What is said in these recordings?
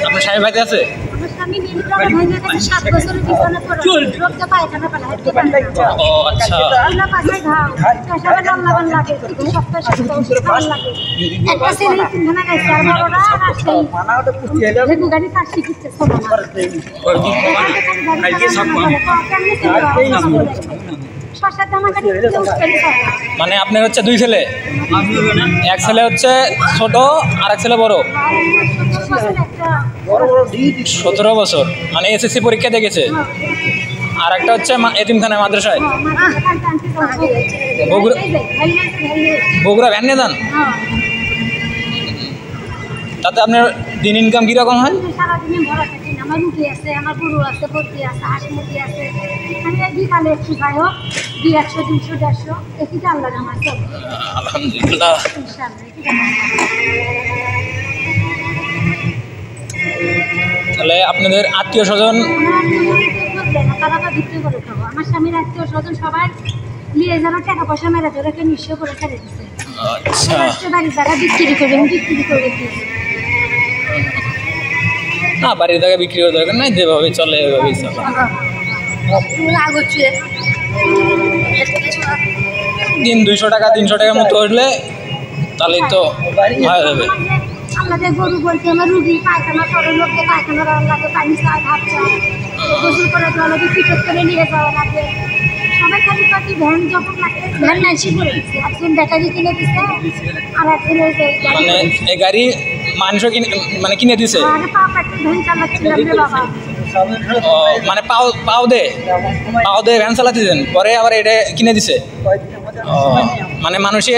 আপনার স্বামী বাড়িতে আছে? ও আচ্ছা, মানে আপনার হচ্ছে দুই ছেলে, এক ছেলে হচ্ছে ছোট আর এক ছেলে বড়। 17 বছর, মানে এসএসসি পরীক্ষা দিয়ে গেছে। আর একটা হচ্ছে এতিমখানায় মাদ্রাসায়। বগুড়া ভ্যান নিয়ে যান? তাতে আপনার দিন ইনকাম কিরকম হয়? সারাদিনে ভরা থাকি না, আমার রুটি আছে, আমার গরু আছে, বর্তি আছে, হাঁস মুরগি আছে। আমি বিকালে একটু খাই হোক 200, 300, 150 একই আল্লাহ আমার সব। আলহামদুলিল্লাহ। তাহলে আপনাদের আত্মীয় স্বজন? তারা তো বিক্রি করে খাবো। আমার স্বামীর আত্মীয় স্বজন সবাই নিয়ে যেন টাকা পয়সা মেরে ধরে নিঃস্ব করে ছেড়ে দিচ্ছে। আচ্ছা, বাড়ির জায়গা বিক্রি করে দিয়েছে। না, বাড়ির জায়গা বিক্রি করার দরকার নাই, যেভাবে চলে এভাবেই চলে। দিন 200 টাকা 300 টাকার মতো উঠলে তাহলেই তো হয়ে যাবে। আমাদের গরু বলছে আমার রুগী পায়খানা করে, লোককে পায়খানা লাগে, পানি চায়, ভাত চায়, গোসল করে দেওয়া লাগে, পিঠত করে নিয়ে যাওয়া লাগে। সবাই খালি পাখি ভ্যান যখন লাগে ভ্যান নাইসি করে দিচ্ছে। একজন ব্যাটারি কিনে দিচ্ছে আর একজন মানে এই গাড়ি মানুষ মানে কিনে দিছে। ভ্যান চালাচ্ছিলাম রে বাবা। মানে পাও দে ভ্যান চালাতেছেন, পরে আবার এটা কিনে দিছে। মানে মানুষই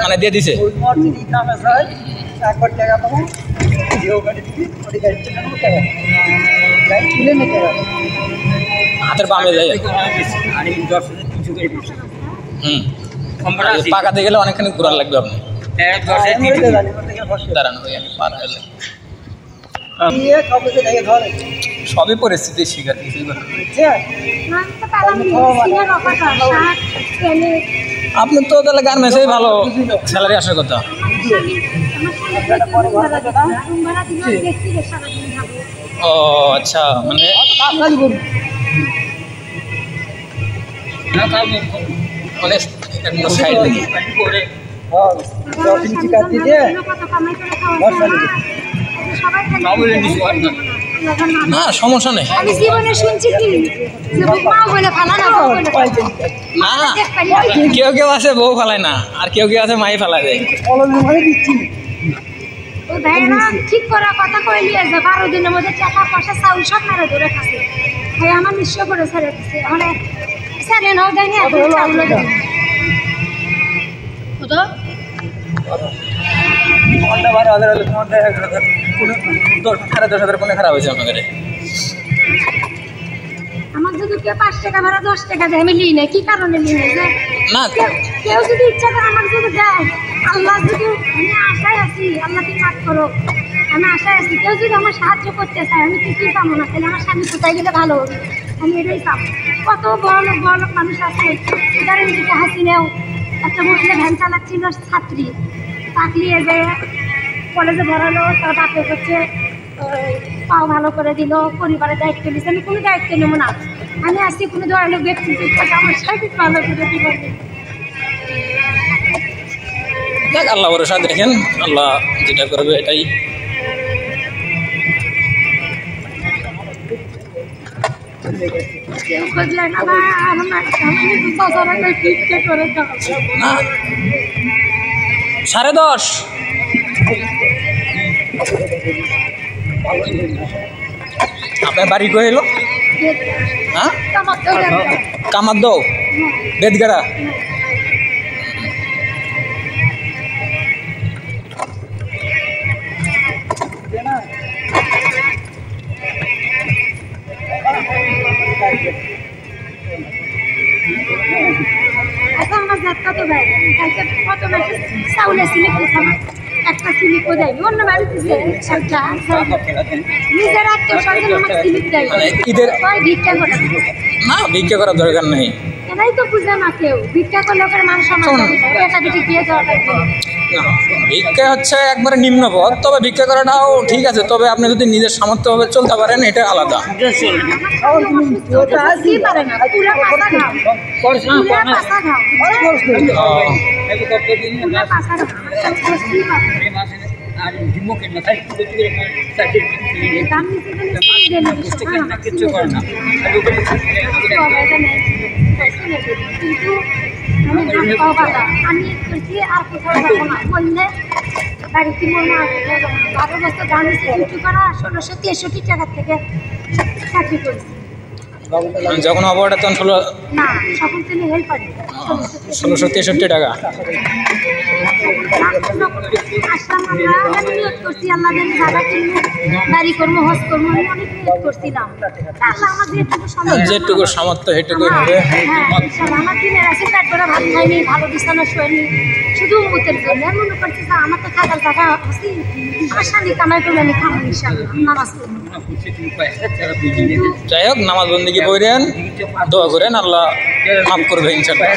মানে দিয়ে দিছে। হাতের বামে যায়। পাকাতে গেলে অনেকখানি ঘোরার লাগবে আপনি। দাঁড়ানো সবই পরিস্থিতির শিকার। আপনার তো তাহলে গার্মেন্টসেই ভালো স্যালারি আসার কথা। ও আচ্ছা, মানে সাইড থেকে না, সমস্যা নেই। আমি জীবনে শুনছি কি যে মা বলে ফালা না, না কেউ আছে বউ ফালায় না, আর কেউ আছে মাই ফালায় দেয়। ওই ভাইরা ঠিক করা কথা কইলি যে 12 দিনের মধ্যে টাকা পয়সা চাউল সব মেরে ধরে খাচ্ছে। ভাই আমার নিঃস্ব করে ছেড়ে দিচ্ছে। মানে ছেড়ে নাও দেয়নি, এখন চাউল দেয় কত খারাপ হয়েছে আপনাদের। আমার যদি কেউ 5 টাকা ভাড়া 10 টাকা দেয় আমি লিই না। কি কারণে লিই না? না কেউ যদি ইচ্ছা করে আমার যদি দেয়, আল্লাহ যদি, আমি আশায় আছি আল্লাহ কি মাফ করো, আমি আশায় আছি কেউ যদি আমার সাহায্য করতে চায় আমি কিছুই চাবো না। তাহলে আমার স্বামী কোথায় গেলে ভালো হবে, আমি এটাই চাবো। কত বড় লোক মানুষ আছে, উদাহরণ দিতে হাসিনেও একটা মহিলা ভ্যান চালাচ্ছিল, ছাত্রী, চাকরিয়ে যায় কলেজে ভরালো, তার বাপে হচ্ছে পাও ভালো করে দিল, পরিবারের দায়িত্ব নিচ্ছে। আমি কোনো দায়িত্ব নেবো না, আমি আজকে কোনো ধরনের ব্যক্তি আমার সাথে ভালো করে দিব। দেখ, আল্লাহ ভরসা, দেখেন আল্লাহ যেটা করবে এটাই। না 10:30। আপনার বাড়ি কই হলো? হ্যাঁ, কামারদহ, বেদগাড়া। একটা স্লিপ দেয়, অন্য বাড়িতে নিজের আত্মীয় স্বজন আমার স্লিপ দেয়। ঈদের ভিক্ষা করে না, ভিক্ষা করার দরকার নেই। কেন এটাই তো বুঝে না কেউ, ভিক্ষা করলে ওকে মান সম্মান এটা বেটি বিয়ে দেওয়া লাগবে। না, ভিক্ষা হচ্ছে একবারে নিম্ন পদ, তবে ভিক্ষা করাটাও ঠিক আছে, তবে আপনি যদি নিজের সামর্থ্যভাবে চলতে পারেন এটা আলাদা। কি পারে না, পুরা পাতা খাও, পুরা পাতা খাও, পুরা পাতা খাও, কি পারে কিন্তু আমি করছি আর কোথাও যাবো না বললে বাড়িতে মনে হয় 12 বছর দামি ডিউটি করা 1663 টাকা থেকে চাকরি করছি। যখন অবটা তখন না সকল তিনি হেল্পার 1663 টাকা। আসলাম আমরা, আমি নিয়ত করছি আল্লাহ জানি জায়গা কিনবো, বাড়ি করবো, হজ করবো, আমি অনেক নিয়ত করছিলাম। আল্লাহ আমার যেটুকু সামর্থ্য সেটুকু হবে। আমার দিনের আছে পেট ভরা ভাত খাইনি, ভালো বিছানা শোয়নি, শুধু উম্মতের জন্য। আমি মনে করছি আমার তো থাকার জায়গা আছে, আমার স্বামী কামাই করলে আমি খাবো ইনশাআল্লাহ, নামাজ পড়বো। যাই হোক, নামাজ বন্দেগী পড়েন, দোয়া করেন, আল্লাহ মাফ করবে ইনশাআল্লাহ।